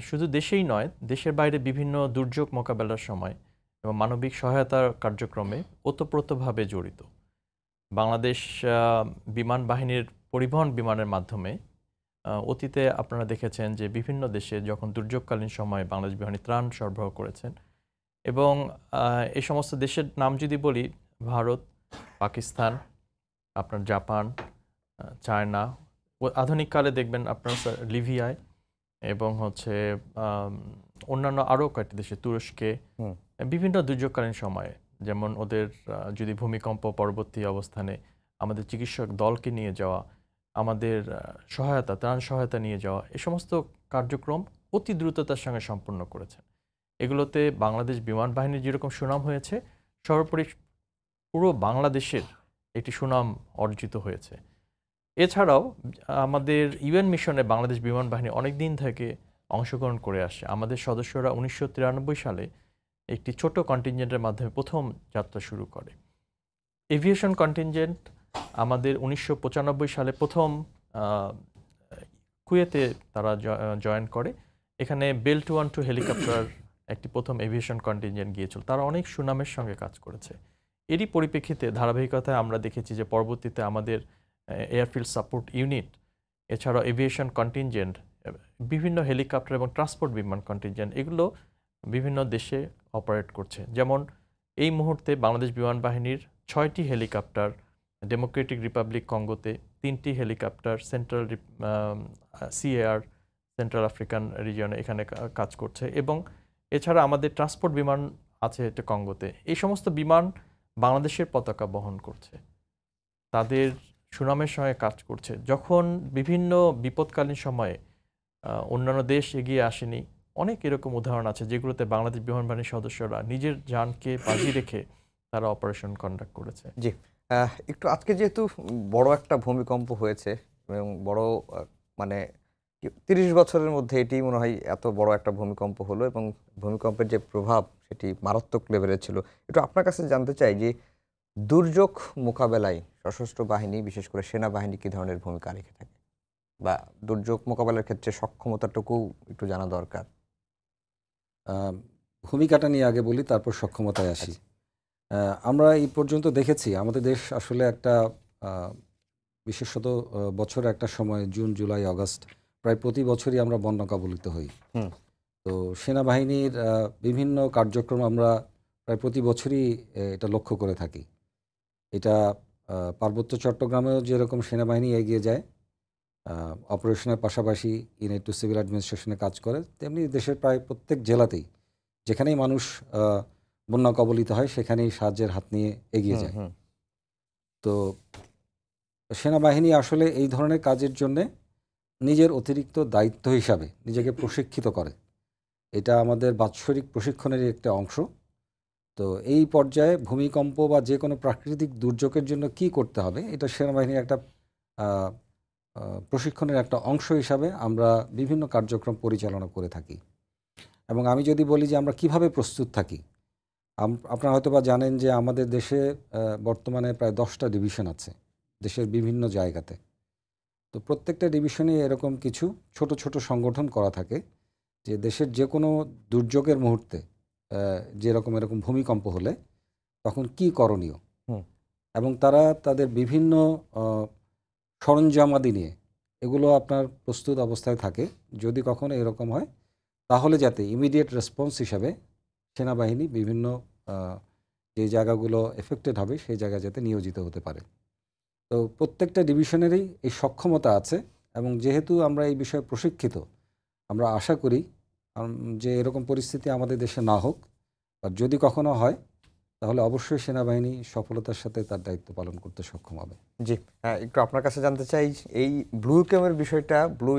শুধু দেশেই নয়, দেশের বাইরে বিভিন্ন দুর্যোগ মোকাবেলার সময় এবং মানবিক সহায়তার কার্যক্রমে ওতপ্রোতভাবে জড়িত। বাংলাদেশ বিমান বাহিনীর পরিবহন বিমানের মাধ্যমে অতীতে আপনারা দেখেছেন যে বিভিন্ন দেশে যখন দুর্যোগকালীন সময়ে বাংলাদেশ বিমানী ত্রাণ সরবরাহ করেছেন এবং এই সমস্ত দেশের নাম যদি বলি, ভারত, পাকিস্তান, আপনার জাপান, চায়না, আধুনিক কালে দেখবেন আপনার লিবিয়ায়, এবং হচ্ছে অন্যান্য আরও কয়েকটি দেশে, তুরস্কে, বিভিন্ন দুর্যোগকালীন সময়ে, যেমন ওদের যদি ভূমিকম্প পরবর্তী অবস্থানে আমাদের চিকিৎসক দলকে নিয়ে যাওয়া, আমাদের সহায়তা, ত্রাণ সহায়তা নিয়ে যাওয়া, এই সমস্ত কার্যক্রম অতি দ্রুততার সঙ্গে সম্পন্ন করেছেন। এগুলোতে বাংলাদেশ বিমান বাহিনীর যেরকম সুনাম হয়েছে, সর্বোপরি পুরো বাংলাদেশের একটি সুনাম অর্জিত হয়েছে। এছাড়াও আমাদের ইউএন মিশনে বাংলাদেশ বিমান বাহিনী অনেক দিন থেকে অংশগ্রহণ করে আসে। আমাদের সদস্যরা 1993 সালে একটি ছোট কন্টিনজেন্টের মাধ্যমে প্রথম যাত্রা শুরু করে। এভিয়েশন কন্টিনজেন্ট আমাদের 1995 সালে প্রথম কুয়েতে তারা জয়েন করে। এখানে বেল 212 হেলিকপ্টার একটি প্রথম এভিয়েশন কন্টিনজেন্ট গিয়েছিল। তারা অনেক সুনামের সঙ্গে কাজ করেছে। এরই পরিপ্রেক্ষিতে ধারাবাহিকতায় আমরা দেখেছি যে পরবর্তীতে আমাদের এয়ারফিল্ড সাপোর্ট ইউনিট, এছাড়াও এভিয়েশন কন্টিনজেন্ট, বিভিন্ন হেলিকপ্টার এবং ট্রান্সপোর্ট বিমান কন্টিনজেন্ট, এগুলো বিভিন্ন দেশে অপারেট করছে। যেমন এই মুহূর্তে বাংলাদেশ বিমান বাহিনীর 6টি হেলিকপ্টার ডেমোক্রেটিক রিপাবলিক কঙ্গোতে, 3টি helicopter central CAR central African রিজিয়নে এখানে কাজ করছে, এবং এছাড়া আমাদের ট্রান্সপোর্ট বিমান আছে এটা কঙ্গোতে। এই সমস্ত বিমান বাংলাদেশের পতাকা বহন করছে, তাদের সুনামের সঙ্গে কাজ করছে। যখন বিভিন্ন বিপদকালীন সময়ে অন্যান্য দেশ এগিয়ে আসেনি, অনেক এরকম উদাহরণ আছে যেগুলোতে বাংলাদেশ বিমান বাহিনীর সদস্যরা নিজের জানকে বাজি রেখে তারা অপারেশন কন্ডাক্ট করেছে। জি, একটু আজকে যেহেতু বড় একটা ভূমিকম্প হয়েছে এবং বড় মানে 30 বছরের মধ্যে এটি মনে হয় এত বড় একটা ভূমিকম্প হলো, এবং ভূমিকম্পের যে প্রভাব সেটি মারাত্মক লেভেলের ছিল। একটু আপনার কাছে জানতে চাই যে দুর্যোগ মোকাবেলায় সশস্ত্র বাহিনী, বিশেষ করে সেনাবাহিনী কী ধরনের ভূমিকা রেখে থাকে, বা দুর্যোগ মোকাবেলার ক্ষেত্রে সক্ষমতাটুকু একটু জানা দরকার। ভূমিকাটা নিয়ে আগে বলি, তারপর সক্ষমতায় আসি। আমরা এই পর্যন্ত দেখেছি আমাদের দেশ আসলে একটা বিশেষত বছরে একটা সময় জুন, জুলাই, আগস্ট প্রায় প্রতি বছরই আমরা বন্যা কবলিত হই। তো সেনাবাহিনীর বিভিন্ন কার্যক্রম আমরা প্রায় প্রতি বছরই এটা লক্ষ্য করে থাকি। এটা পার্বত্য চট্টগ্রামেও যেরকম সেনাবাহিনী এগিয়ে যায় অপারেশনের পাশাপাশি ইউনিট টু সিভিল অ্যাডমিনিস্ট্রেশনে কাজ করে, তেমনি দেশের প্রায় প্রত্যেক জেলাতেই যেখানেই মানুষ বন্যা কবলিত হয় সেখানেই সাহায্যের হাত নিয়ে এগিয়ে যায়। তো সেনাবাহিনী আসলে এই ধরনের কাজের জন্যে নিজের অতিরিক্ত দায়িত্ব হিসাবে নিজেকে প্রশিক্ষিত করে। এটা আমাদের বাৎসরিক প্রশিক্ষণের একটা অংশ। তো এই পর্যায়ে ভূমিকম্প বা যে কোনো প্রাকৃতিক দুর্যোগের জন্য কি করতে হবে, এটা সেনাবাহিনীর একটা প্রশিক্ষণের একটা অংশ হিসাবে আমরা বিভিন্ন কার্যক্রম পরিচালনা করে থাকি। এবং আমি যদি বলি যে আমরা কিভাবে প্রস্তুত থাকি, আপনারা হয়তো বা জানেন যে আমাদের দেশে বর্তমানে প্রায় 10টা ডিভিশন আছে দেশের বিভিন্ন জায়গাতে। তো প্রত্যেকটা ডিভিশনে এরকম কিছু ছোট ছোট সংগঠন করা থাকে যে দেশের যে কোনো দুর্যোগের মুহূর্তে যেরকম এরকম ভূমিকম্প হলে তখন কি করণীয়, এবং তারা তাদের বিভিন্ন সরঞ্জামাদি নিয়ে এগুলো আপনার প্রস্তুত অবস্থায় থাকে। যদি কখনো এরকম হয় তাহলে যাতে ইমিডিয়েট রেসপন্স হিসাবে সেনাবাহিনী বিভিন্ন যে জায়গাগুলো এফেক্টেড হবে সেই জায়গায় যাতে নিয়োজিত হতে পারে। তো প্রত্যেকটা ডিভিশনেরই এই সক্ষমতা আছে, এবং যেহেতু আমরা এই বিষয়ে প্রশিক্ষিত, আমরা আশা করি যে এরকম পরিস্থিতি আমাদের দেশে না হোক, আর যদি কখনো হয় তাহলে অবশ্যই সেনাবাহিনী সফলতার সাথে তার দায়িত্ব পালন করতে সক্ষম হবে। জি, একটু আপনার কাছে জানতে চাই, এই ব্লু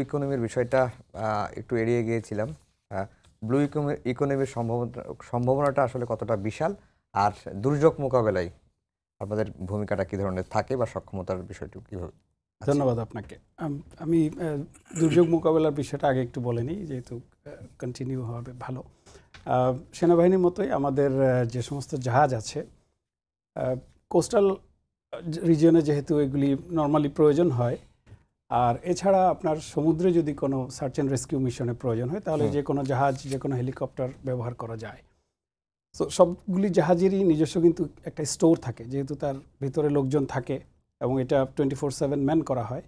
ইকোনমির বিষয়টা একটু এড়িয়ে গিয়েছিলাম। ব্লু ইকোনমির সম্ভাবনাটা আসলে কতটা বিশাল, আর দুর্যোগ মোকাবেলায় আপনাদের ভূমিকাটা কী ধরনের থাকে বা সক্ষমতার বিষয়টি কীভাবে? ধন্যবাদ আপনাকে। আমি দুর্যোগ মোকাবেলার বিষয়টা আগে একটু বলে নিই, যেহেতু কন্টিনিউ হবে ভালো। সেনাবাহিনীর মতোই আমাদের যে সমস্ত জাহাজ আছে কোস্টাল রিজিয়নে, যেহেতু এগুলি নর্মালি প্রয়োজন হয়, আর এছাড়া আপনার সমুদ্রে যদি কোনো সার্চ অ্যান্ড রেস্কিউ মিশনে প্রয়োজন হয় তাহলে যে কোনো জাহাজ, যে কোনো হেলিকপ্টার ব্যবহার করা যায়। তো সবগুলি জাহাজেরই নিজস্ব কিন্তু একটা স্টোর থাকে, যেহেতু তার ভিতরে লোকজন থাকে এবং এটা 24/7 ম্যান করা হয়।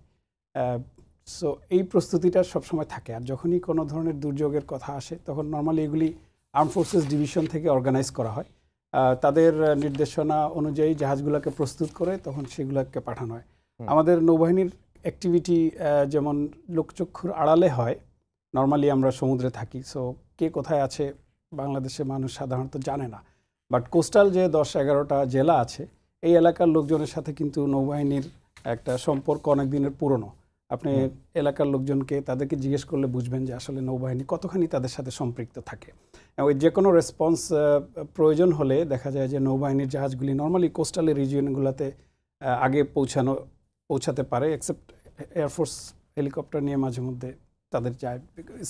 সো এই প্রস্তুতিটা সবসময় থাকে। আর যখনই কোনো ধরনের দুর্যোগের কথা আসে তখন নর্মালি এগুলি আর্ম ফোর্সেস ডিভিশন থেকে অর্গানাইজ করা হয়। তাদের নির্দেশনা অনুযায়ী জাহাজগুলোকে প্রস্তুত করে তখন সেগুলোকে পাঠানো হয়। আমাদের নৌবাহিনীর অ্যাক্টিভিটি যেমন লোকচক্ষুর আড়ালে হয়, নর্মালি আমরা সমুদ্রে থাকি, সো কে কোথায় আছে বাংলাদেশের মানুষ সাধারণত জানে না। বাট কোস্টাল যে 10-11টা জেলা আছে, এই এলাকার লোকজনের সাথে কিন্তু নৌবাহিনীর একটা সম্পর্ক অনেক দিনের পুরনো। আপনি এলাকার লোকজনকে তাদেরকে জিজ্ঞেস করলে বুঝবেন যে আসলে নৌবাহিনী কতখানি তাদের সাথে সম্পৃক্ত থাকে। ওই যে কোনো রেসপন্স প্রয়োজন হলে দেখা যায় যে নৌবাহিনীর জাহাজগুলি নর্মালি কোস্টালের রিজিয়নগুলোতে আগে পৌঁছাতে পারে, এক্সেপ্ট এয়ারফোর্স হেলিকপ্টার নিয়ে মাঝে মধ্যে তাদের যায়,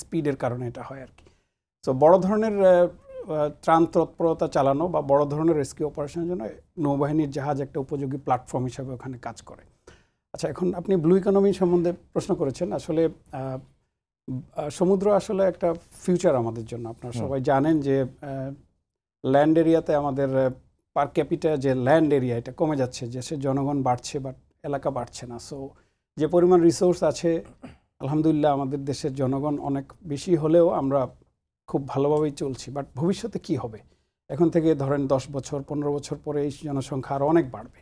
স্পিডের কারণে এটা হয় আর কি। সো বড় ধরনের ত্রাণ তৎপরতা চালানো বা বড় ধরনের রেস্কিউ অপারেশনের জন্য নৌবাহিনীর জাহাজ একটা উপযোগী প্ল্যাটফর্ম হিসাবে ওখানে কাজ করে। আচ্ছা, এখন আপনি ব্লু ইকোনমি সম্বন্ধে প্রশ্ন করেছেন। আসলে সমুদ্র আসলে একটা ফিউচার আমাদের জন্য। আপনারা সবাই জানেন যে ল্যান্ড এরিয়াতে আমাদের পার ক্যাপিটা যে ল্যান্ড এরিয়া এটা কমে যাচ্ছে, দেশের জনগণ বাড়ছে বাট এলাকা বাড়ছে না। সো যে পরিমাণ রিসোর্স আছে আলহামদুলিল্লাহ আমাদের দেশের জনগণ অনেক বেশি হলেও আমরা খুব ভালোভাবেই চলছি। বাট ভবিষ্যতে কি হবে, এখন থেকে ধরেন 10 বছর 15 বছর পরে এই জনসংখ্যা আরও অনেক বাড়বে।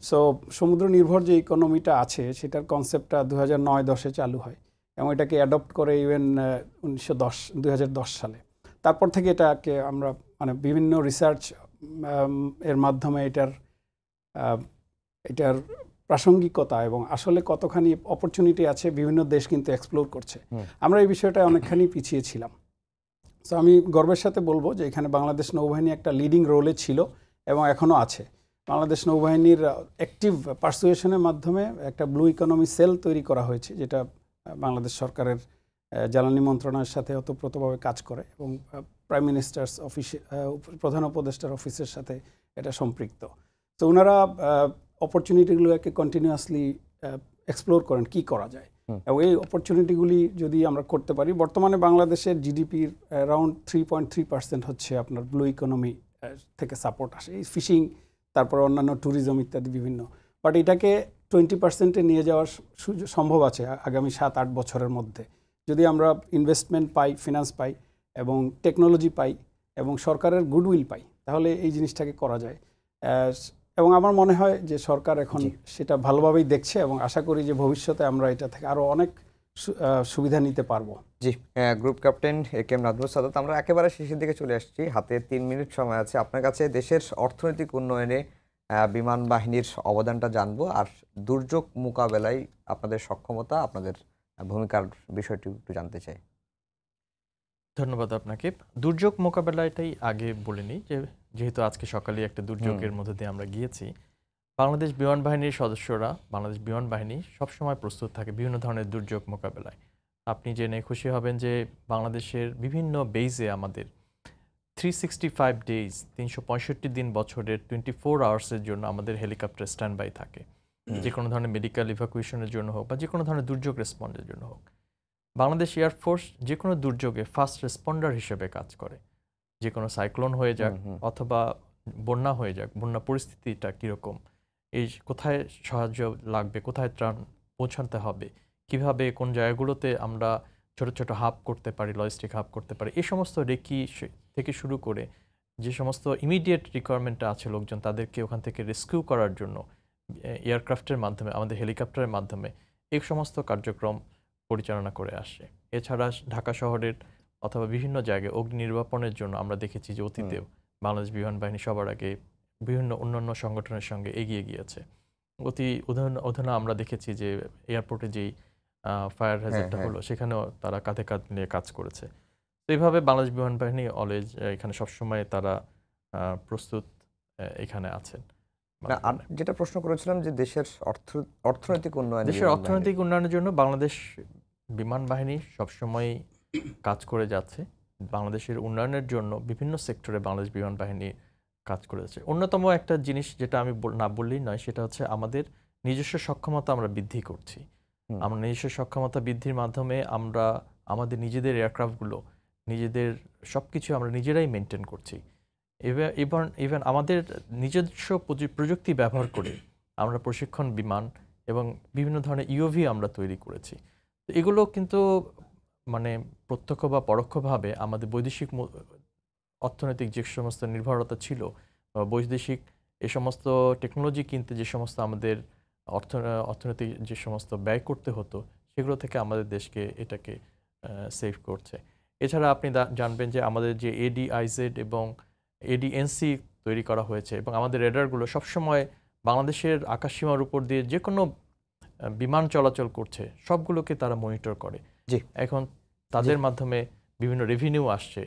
সো সমুদ্র নির্ভর যে ইকোনমিটা আছে সেটার কনসেপ্টটা 2009-10 চালু হয় এবং এটাকে অ্যাডপ্ট করে ইভেন 2010 সালে। তারপর থেকে এটাকে আমরা মানে বিভিন্ন রিসার্চ এর মাধ্যমে এটার প্রাসঙ্গিকতা এবং আসলে কতখানি অপরচুনিটি আছে বিভিন্ন দেশ কিন্তু এক্সপ্লোর করছে। আমরা এই বিষয়টা অনেকখানি পিছিয়ে ছিলাম। সো আমি গর্বের সাথে বলবো যে এখানে বাংলাদেশ নৌবাহিনী একটা লিডিং রোলে ছিল এবং এখনও আছে। বাংলাদেশ নৌবাহিনীর অ্যাক্টিভ পারসুয়েশনের মাধ্যমে একটা ব্লু ইকোনমি সেল তৈরি করা হয়েছে, যেটা বাংলাদেশ সরকারের জ্বালানি মন্ত্রণালয়ের সাথে ওতপ্রোতভাবে কাজ করে এবং প্রাইম মিনিস্টার্স অফিস, প্রধান উপদেষ্টার অফিসের সাথে এটা সম্পৃক্ত। তো ওনারা অপরচুনিটিগুলোকে কন্টিনিউয়াসলি এক্সপ্লোর করেন কি করা যায় এবং এই অপরচুনিটিগুলি যদি আমরা করতে পারি। বর্তমানে বাংলাদেশের জিডিপির অ্যারাউন্ড 3.3% হচ্ছে আপনার ব্লু ইকোনমি থেকে সাপোর্ট আসে, এই ফিশিং, তারপর অন্যান্য ট্যুরিজম ইত্যাদি বিভিন্ন। বাট এটাকে 20%-এ নিয়ে যাওয়ার সম্ভব আছে আগামী 7-8 বছরের মধ্যে, যদি আমরা ইনভেস্টমেন্ট পাই, ফিনান্স পাই এবং টেকনোলজি পাই এবং সরকারের গুডউইল পাই, তাহলে এই জিনিসটাকে করা যায়। এবং আমার মনে হয় যে সরকার এখন সেটা ভালোভাবেই দেখছে এবং আশা করি যে ভবিষ্যতে আমরা এটা থেকে আরও অনেক সুবিধা নিতে পারবো। জি, group captain AKM Nazmul Sadat, আমরা একেবারে শেষের দিকে চলে আসছি, হাতে 3 মিনিট সময় আছে। আপনার কাছে দেশের অর্থনৈতিক উন্নয়নে বিমান বাহিনীর অবদানটা জানবো আর দুর্যোগ মোকাবেলায় আপনাদের সক্ষমতা, আপনাদের ভূমিকার বিষয়টি একটু জানতে চাই। ধন্যবাদ আপনাকে। দুর্যোগ মোকাবেলাটাই আগে বলে নিই, যেহেতু আজকে সকালে একটা দুর্যোগের মধ্যে দিয়ে আমরা গিয়েছি। বাংলাদেশ বিমান বাহিনীর সদস্যরা, বাংলাদেশ বিমান বাহিনী সবসময় প্রস্তুত থাকে বিভিন্ন ধরনের দুর্যোগ মোকাবেলায়। আপনি জেনে খুশি হবেন যে বাংলাদেশের বিভিন্ন বেইজে আমাদের 365 ডেজ, 365 দিন বছরের 24 আওয়ার্সের জন্য আমাদের হেলিকপ্টার স্ট্যান্ড বাই থাকে, যে কোনো ধরনের মেডিকেল ইভাকুয়েশনের জন্য হোক বা যে কোনো ধরনের দুর্যোগ রেসপন্সের জন্য হোক। বাংলাদেশ এয়ারফোর্স যে কোনো দুর্যোগে ফার্স্ট রেসপন্ডার হিসেবে কাজ করে। যে কোনো সাইক্লোন হয়ে যাক অথবা বন্যা হয়ে যাক, বন্যা পরিস্থিতিটা কীরকম, এই কোথায় সাহায্য লাগবে, কোথায় ত্রাণ পৌঁছাতে হবে, কিভাবে কোন জায়গাগুলোতে আমরা ছোট ছোট হাব করতে পারি, লজিস্টিক হাব করতে পারি, এই সমস্ত রেকি থেকে শুরু করে যে সমস্ত ইমিডিয়েট রিকোয়ারমেন্টটা আছে লোকজন তাদেরকে ওখান থেকে রেস্কিউ করার জন্য এয়ারক্রাফটের মাধ্যমে, আমাদের হেলিকপ্টারের মাধ্যমে এই সমস্ত কার্যক্রম পরিচালনা করে আসে। এছাড়া ঢাকা শহরের অথবা বিভিন্ন জায়গায় অগ্নি নির্বাপনের জন্য আমরা দেখেছি যে অতীতেও বাংলাদেশ বিমান বাহিনী সবার আগে বিভিন্ন অন্যান্য সংগঠনের সঙ্গে এগিয়ে গিয়েছে। অতি অধুনা আমরা দেখেছি যে এয়ারপোর্টে যেই ফায়ার হ্যাজার্ডটা হলো সেখানেও তারা কাঁধে কাঁধ নিয়ে কাজ করেছে। তো এইভাবে বাংলাদেশ বিমান বাহিনী অলওয়েজ এখানে সবসময় তারা প্রস্তুত এখানে আছেন। আর যেটা প্রশ্ন করেছিলাম যে দেশের অর্থনৈতিক উন্নয়ন, দেশের অর্থনৈতিক উন্নয়নের জন্য বাংলাদেশ বিমান বাহিনী সবসময় কাজ করে যাচ্ছে। বাংলাদেশের উন্নয়নের জন্য বিভিন্ন সেক্টরে বাংলাদেশ বিমান বাহিনী কাজ করেছে। অন্যতম একটা জিনিস যেটা আমি না বললেই নয়, সেটা হচ্ছে আমাদের নিজস্ব সক্ষমতা আমরা বৃদ্ধি করছি। আমরা নিজস্ব সক্ষমতা বৃদ্ধির মাধ্যমে আমরা আমাদের নিজেদের এয়ারক্রাফটগুলো, নিজেদের সব কিছু আমরা নিজেরাই মেনটেন করছি। ইভেন আমাদের নিজস্ব প্রযুক্তি ব্যবহার করে আমরা প্রশিক্ষণ বিমান এবং বিভিন্ন ধরনের ইউভি আমরা তৈরি করেছি। তো এগুলো কিন্তু মানে প্রত্যক্ষ বা পরোক্ষভাবে আমাদের বৈদেশিক অর্থনৈতিক যে সমস্ত নির্ভরতা ছিল, বৈদেশিক এই সমস্ত টেকনোলজি কিনতে যে সমস্ত আমাদের অর্থনৈতিক যে সমস্ত ব্যয় করতে হতো, সেগুলো থেকে আমাদের দেশকে এটাকে সেভ করছে। এছাড়া আপনি জানবেন যে আমাদের যে এডিআইজেড এবং এডিএনসি তৈরি করা হয়েছে এবং আমাদের রেডারগুলো সবসময় বাংলাদেশের আকাশসীমার উপর দিয়ে যে কোনো বিমান চলাচল করছে সবগুলোকে তারা মনিটর করে। জি। এখন তাদের মাধ্যমে বিভিন্ন রেভিনিউ আসছে,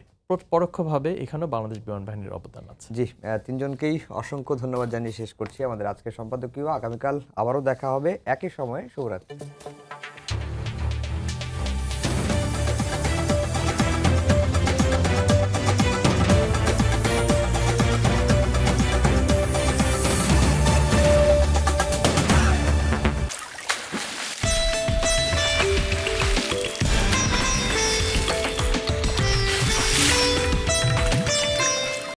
পরোক্ষভাবে এখানেও বাংলাদেশ বিমান বাহিনীর অবদান আছে। জি, তিনজনকেই অসংখ্য ধন্যবাদ জানিয়ে শেষ করছি আমাদের আজকের সম্পাদকীয়। আগামীকাল আবারও দেখা হবে একই সময়ে। শুভরাত্রি।